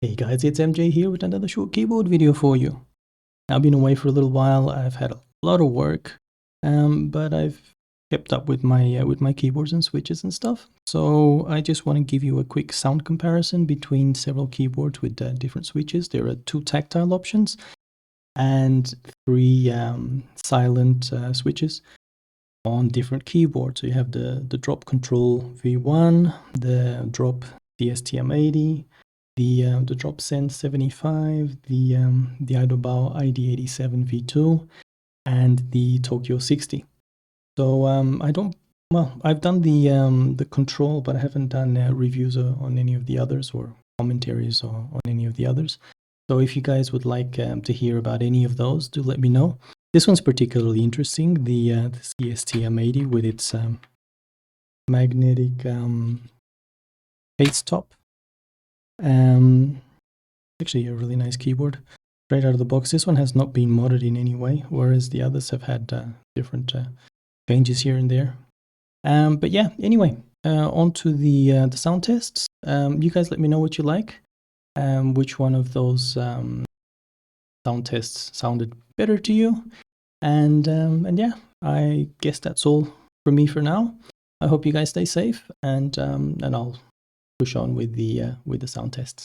Hey guys, it's MJ here with another short keyboard video for you. I've been away for a little while. I've had a lot of work, but I've kept up with my keyboards and switches and stuff. So I just want to give you a quick sound comparison between several keyboards with different switches. There are 2 tactile options and 3 silent switches on different keyboards. So you have the Drop Control V1, the Drop DSTM80, the Drop Sense 75, the Idobao ID87 V2, and the Tokyo 60. So I've done the control, but I haven't done reviews on any of the others or commentaries on any of the others. So if you guys would like to hear about any of those, do let me know. This one's particularly interesting, the CSTM80 with its magnetic case top. Actually a really nice keyboard straight out of the box. This one has not been modded in any way, whereas the others have had different changes here and there. But yeah, anyway, on to the sound tests. You guys let me know what you like, which one of those sound tests sounded better to you, and yeah, I guess that's all from me for now. I hope you guys stay safe, and I'll push on with the sound tests.